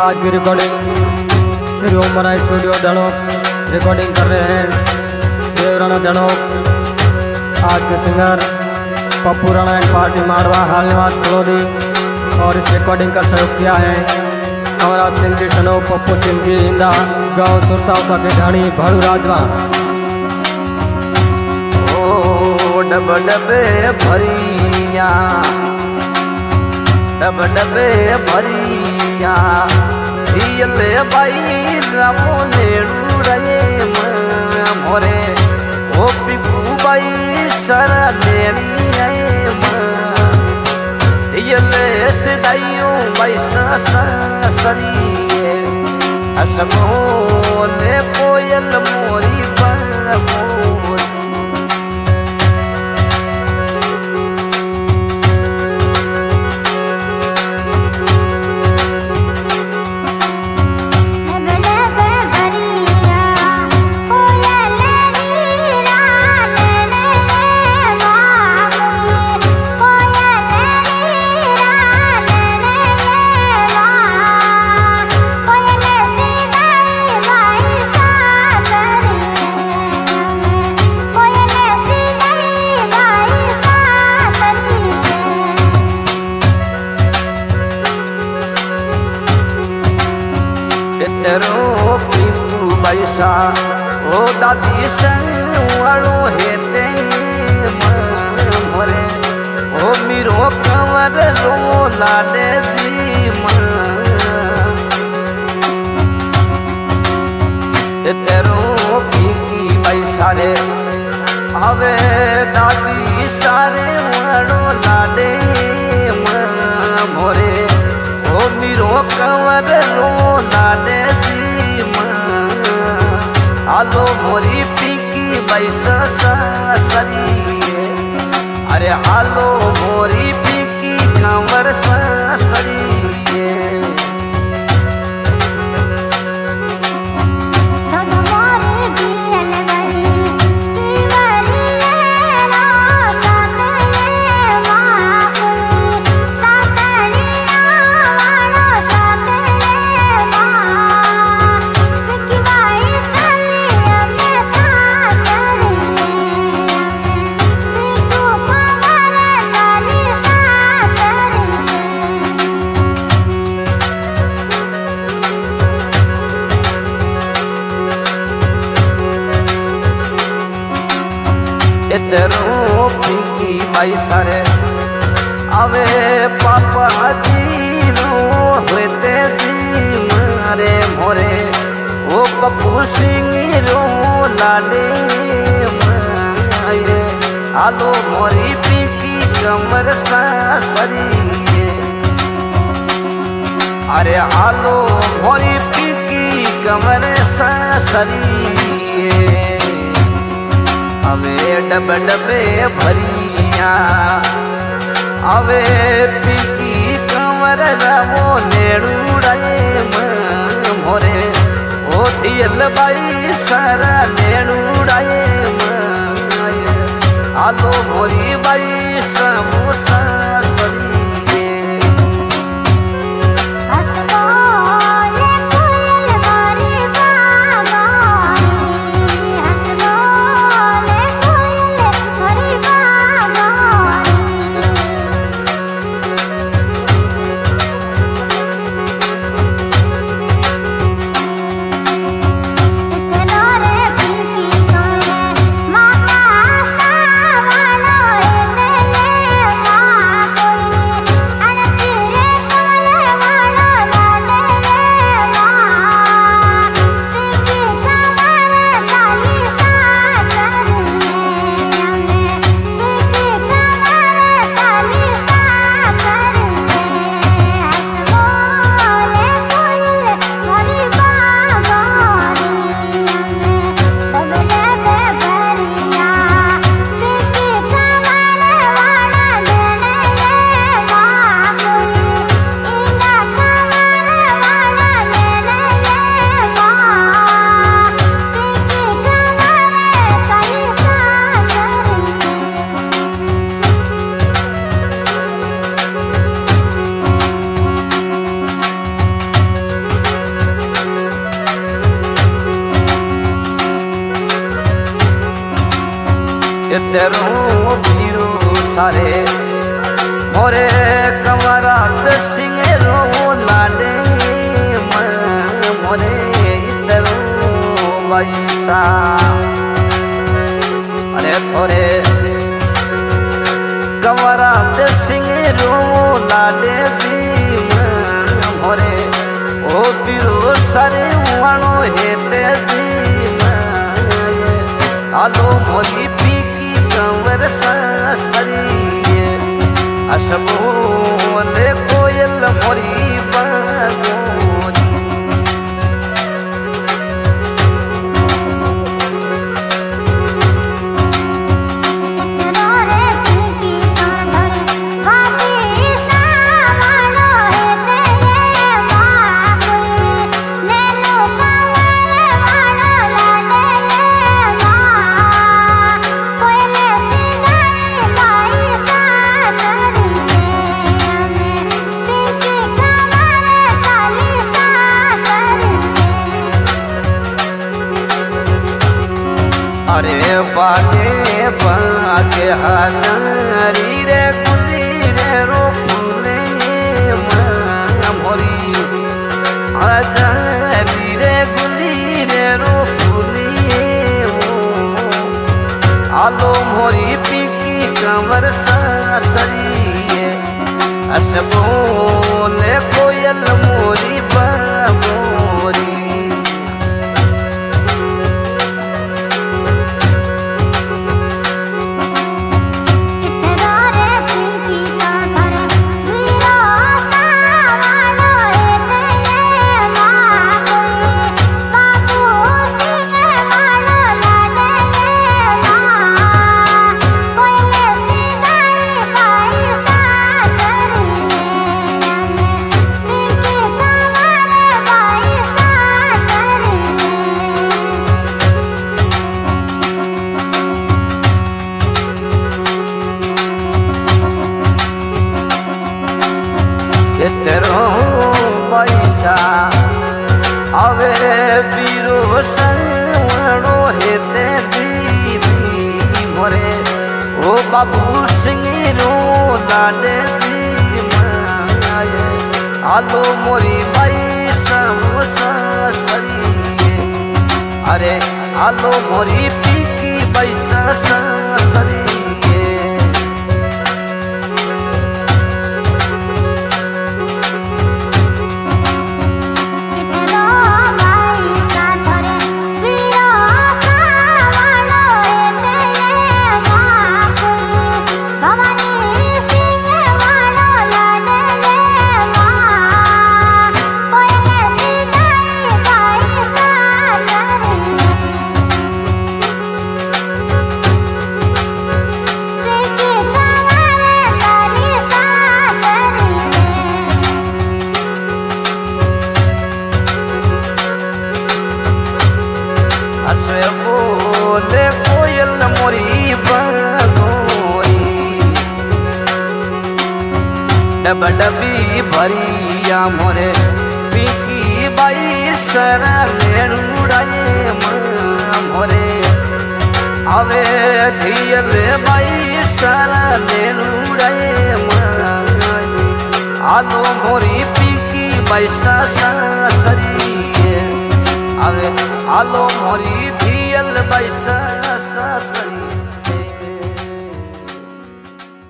आज की recording Shri Om Rai studio Dhanok recording कर रहे हैं देव राणा धनोक। आज के singer Pappu Rana and party Marwa हाल निवास कलोदी और इस रिकॉर्डिंग का सहयोग किया है हमारा सिंधी सनो पप्पू सिंधी हिंदा गांव सुरतावता के ढाणी भाड़ू राजवा। डब डबे भरिया डब डबे भरिया हियले बाई रामो नेड़ू रे मोरे ओ पिकू बाई सरा नेड़ी रे हियले सिदाइयो बाई सरिए असमो ले कोयल मोरी मोरी तेरो पीपू बैसा ओ दादी संवाड़ो हेते मोरे ओ मीरो कंवर रो लाडे दी तेरो पीकी बैसा रे आवे दादी सारे वाड़ो लाडे मोरे ओ मीरो कंवर रो लाडे आलो मोरी पीकी बैसा सरिए अरे आलो मोरी पीकी कंवर सरिए तेरो पीकी बैसा रे आवे पापा जी नो होते दी मारे मोरे ओ पप्पू सिंह रो लाडे मारे आलो मोरी पीकी कमर सरिए अरे आलो मोरी पीकी कमर सरिए अवे डब डबे भरिया अवे पीकी कंवर रवो नेड़ू रे मोरे ओ थियल बाई सारा नेड़ू रे आलो मोरी बाई समोसा सारे मोरे कंवरा सिंह रो लाडे मोरे इतरो वैसा अरे थोरे कंवरा सिंह रो लाडे मोरे ओ बिरो सारे वाणो हेते आलो मोरी पीकी कंवर सरी असबोले कोयल मोरी बागोरी अरे बागे बागे हजारी रे गुली रे रो फूले मोरी हजारी रे गुली रे रो फूले आलो मोरी पीकी कंवर सरी असबोले कोयल मोरी बागोरी तेरो पैसा अवे बीरो संवणो हेते दीदी मोरे ओ बाबू सिंह रो लाडे दी माये आलो मोरी भाई सरी अरे आलो मोरी पीकी पैसा सरी बोले कोयल मोरी बागोरी डब डबी भरिया मोरे पीकी बाई सरा लेड़ाए मोरे अवे धियल बाई सरा लेड़ाए आलो मोरी पीकी बैसा सरी अवे आलो मोरी धियल बैसा